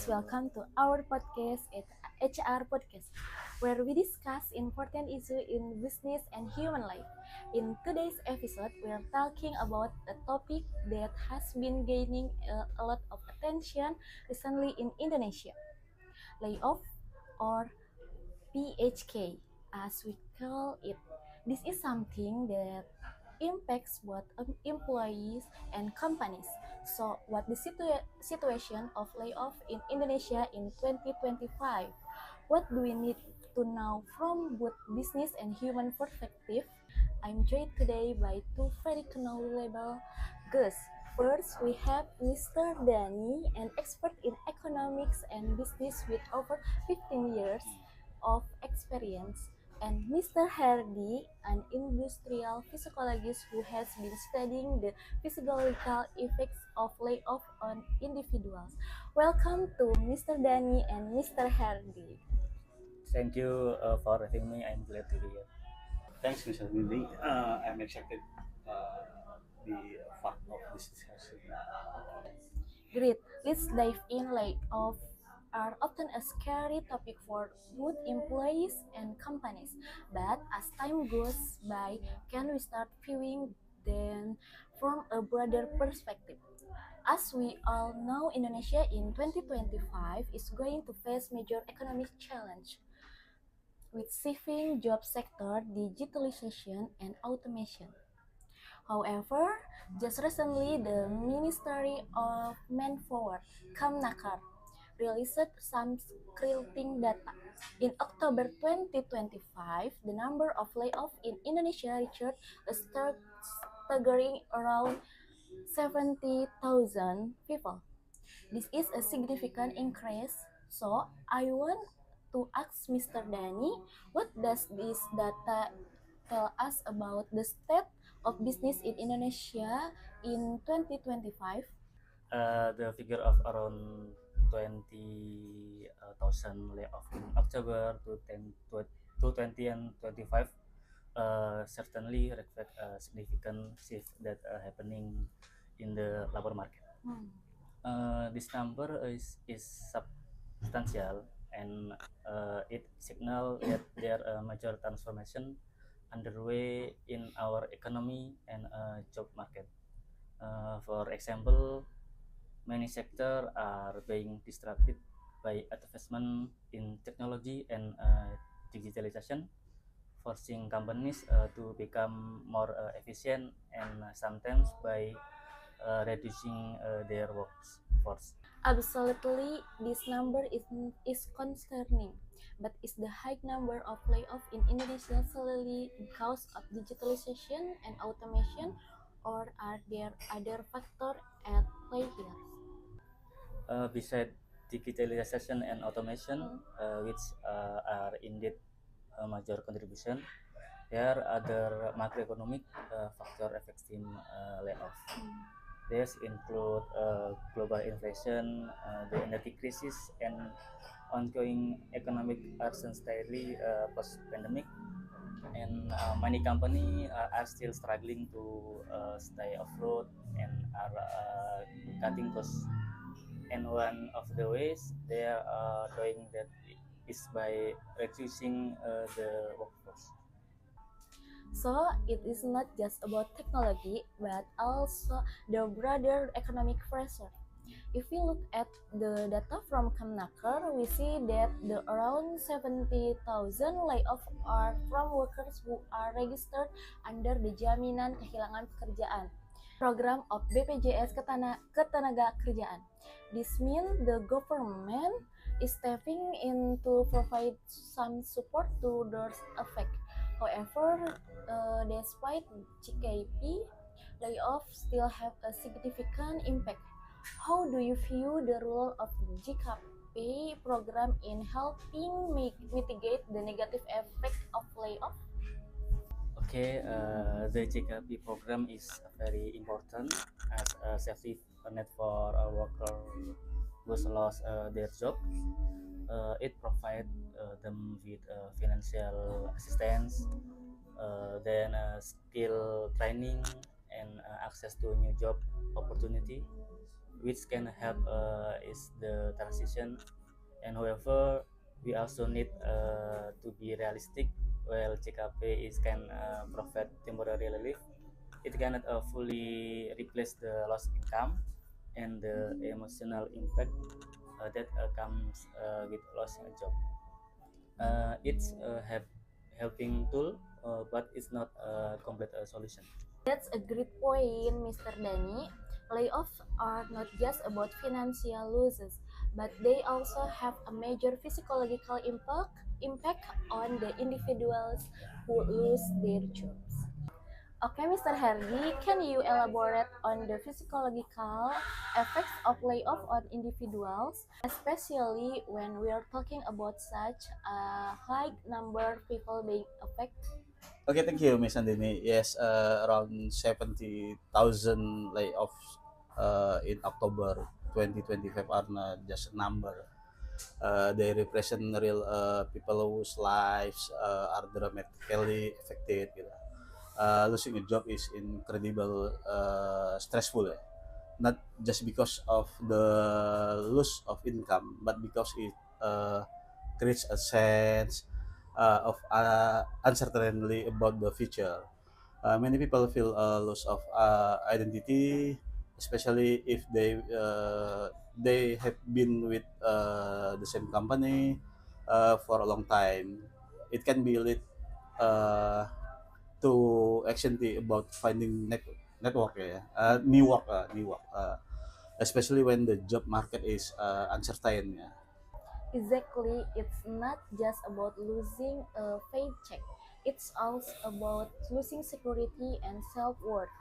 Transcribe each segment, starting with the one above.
welcome to our podcast at HR Podcast, where we discuss important issues in business and human life. In today's episode, we are talking about a topic that has been gaining a lot of attention recently in Indonesia: layoff or PHK, as we call it. This is something that impacts both employees and companies. So, what the situation of layoff in Indonesia in 2025? What do we need to know from both business and human perspective? I'm joined today by two very knowledgeable guests. First, we have Mr. Dani, an expert in economics and business with over 15 years of experience, and Mr. Hardy, an industrial physiologist who has been studying the physiological effects of layoff on individuals. Welcome to Mr. Dani and Mr. Hardy. Thank you for having me. I'm glad to be here. Thanks, Mr. Lily. I'm excited the fact of this discussion. Great. Let's dive in. Layoff are often a scary topic for both employees and companies. But as time goes by, can we start viewing them from a broader perspective? As we all know, Indonesia in 2025 is going to face major economic challenge with shifting job sector, digitalization, and automation. However, just recently, the Ministry of Manpower, Kemnaker, released some screening data. In October 2025, the number of layoffs in Indonesia reached a staggering around 70,000 people. This is a significant increase. So, I want to ask Mr. Dani, what does this data tell us about the state of business in Indonesia in 2025? The figure of around 20,000 layoff in October to 20 and 25 certainly reflect a significant shift that happening in the labor market. This number is substantial and it signals that there are major transformation underway in our economy and job market. For example, many sectors are being disrupted by advancement in technology and digitalization, forcing companies to become more efficient and sometimes by reducing their workforce. Absolutely, this number is concerning. But is the high number of layoffs in Indonesia solely because of digitalization and automation, or are there other factors at play here? Besides digitalization and automation, which are indeed a major contribution, there are other macroeconomic factors affecting layoff. These include global inflation, the energy crisis, and ongoing economic uncertainty post-pandemic. And many companies are still struggling to stay afloat and are cutting costs. And one of the ways they are doing that is by reducing the workforce. So it is not just about technology, but also the broader economic pressure. If we look at the data from Kemnaker, we see that the around 70,000 layoffs are from workers who are registered under the Jaminan Kehilangan Pekerjaan program of BPJS Ketenagakerjaan. This means the government is stepping in to provide some support to those affected. However, despite GKP, layoffs still have a significant impact. How do you view the role of GKP program in helping mitigate the negative effect of layoff? Okay, the JKP program is very important as a safety net for a worker who lost their job. It provides them with financial assistance, then skill training, and access to new job opportunity. which can help is the transition. And however, we also need to be realistic. While CKP is can provide temporary relief, it cannot fully replace the lost income and the emotional impact that comes with losing a job. It's a helping tool, but it's not a complete solution. That's a great point, Mr. Dani. Layoffs are not just about financial losses, but they also have a major physiological impact on the individuals who lose their jobs. Okay, Mr. Herdy, can you elaborate on the physiological effects of layoff on individuals, especially when we are talking about such a high number of people being affected? Okay, thank you, Miss Andini. Yes, around 70,000 layoffs in October 2025 are not just a number. They represent real people whose lives are dramatically affected. Gitu. Losing a job is incredible stressful. Not just because of the loss of income, but because it uh, creates a sense of uncertainty about the future. Many people feel a loss of identity, especially if they have been with the same company for a long time. It can be lead uh, to anxiety about finding network ya, new work, especially when the job market is uncertain ya. Exactly, it's not just about losing a paycheck, it's also about losing security and self worth.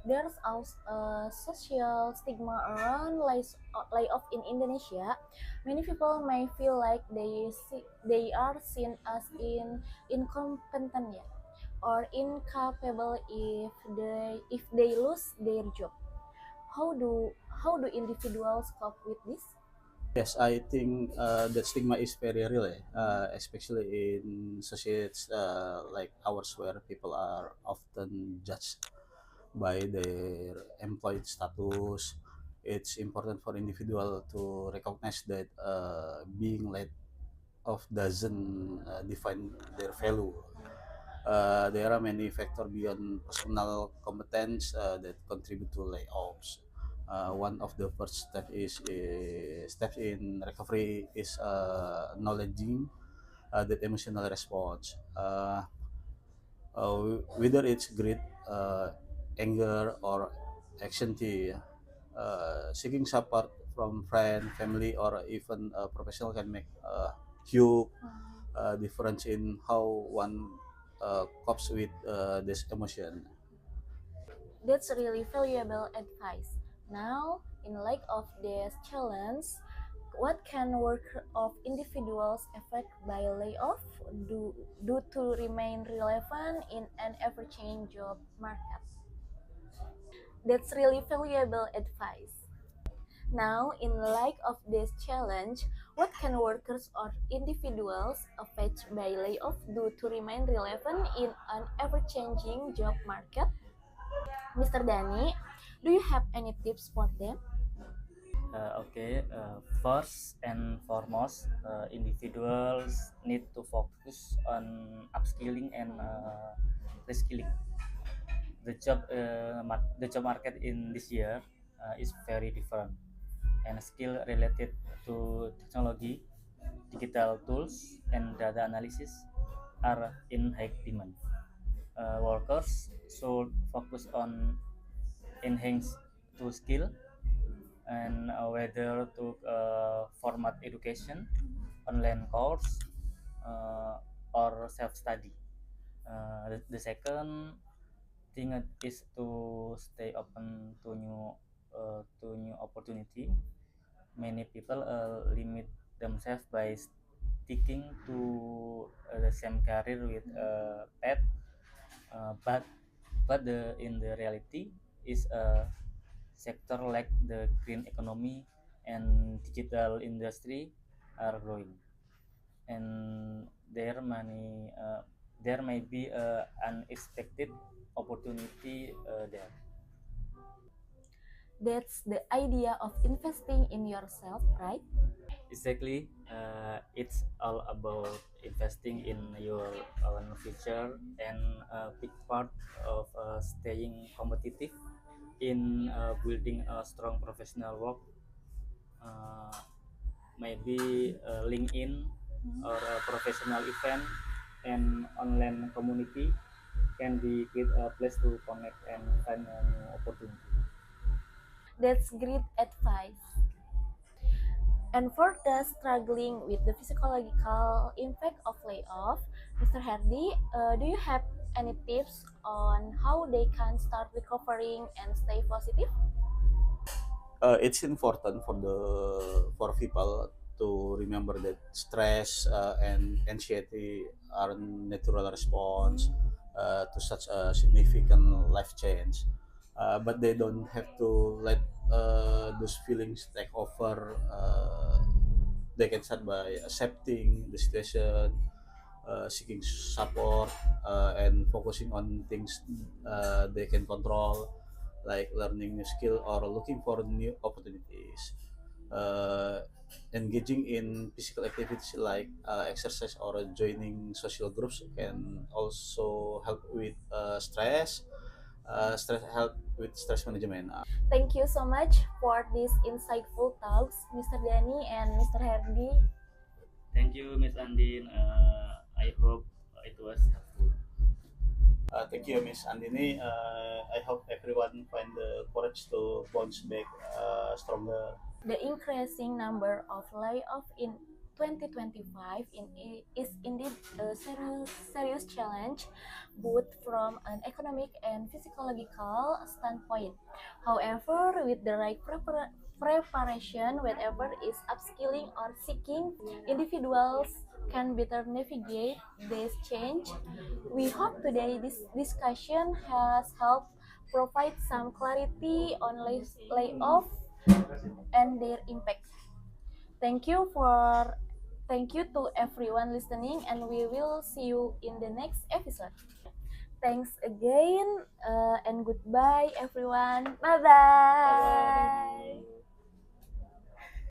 There's also a social stigma around layoff in Indonesia. Many people may feel like they are seen as incompetent, yeah, or incapable if they lose their job. How do individuals cope with this? Yes, I think that stigma is very real, especially in societies like ours, where people are often judged by their employed status. It's important for individual to recognize that being laid off doesn't define their value. There are many factors beyond personal competence that contribute to layoffs. One of the first steps in recovery is acknowledging that emotional response. Whether it's greed, anger, or anxiety, seeking support from friend, family, or even a professional can make a huge difference in how one copes with this emotion. That's really valuable advice. Now, in light of this challenge, what can work of individuals affect by layoff do to remain relevant in an ever-changing job market? That's really valuable advice. Now, in light of this challenge, what can workers or individuals affected by layoff do to remain relevant in an ever-changing job market? Mr. Dani, do you have any tips for them? Okay, first and foremost, individuals need to focus on upskilling and reskilling. The job market in this year is very different, and skill related to technology, digital tools, and data analysis are in high demand. Workers should focus on enhance to skill and whether to format education, online course, uh, or self study. The second thing is to stay open to new opportunity. Many people limit themselves by sticking to the same career with path, but in the reality is a sector like the green economy and digital industry are growing, and there may be unexpected opportunity there. That's the idea of investing in yourself, right? Exactly. It's all about investing in your own future, and a big part of staying competitive in building a strong professional work, uh, maybe LinkedIn or a professional event and online community can be a place to connect and find a new opportunity. That's great advice. And for those struggling with the physiological impact of layoff, Mr. Hardy, do you have any tips on how they can start recovering and stay positive? It's important for people to remember that stress and anxiety are natural response to such a significant life change, but they don't have to let those feelings take over. They can start by accepting the situation, seeking support, and focusing on things they can control, like learning new skill or looking for new opportunities. Uh, Engaging in physical activities like exercise or joining social groups can also help with stress help with stress management. Thank you so much for these insightful talks, Mr. Dani and Mr. Hardy. Thank you, Miss Andin. I hope it was helpful. Thank you, Miss Andini. I hope everyone find the courage to bounce back stronger. The increasing number of layoffs in 2025 is indeed a serious challenge, both from an economic and physiological standpoint. However, with the right preparation, whether is upskilling or seeking, individuals can better navigate this change. We hope today this discussion has helped provide some clarity on layoff and their impact. Thank you for thank you to everyone listening, and we will see you in the next episode. Thanks again, and goodbye everyone. Bye bye.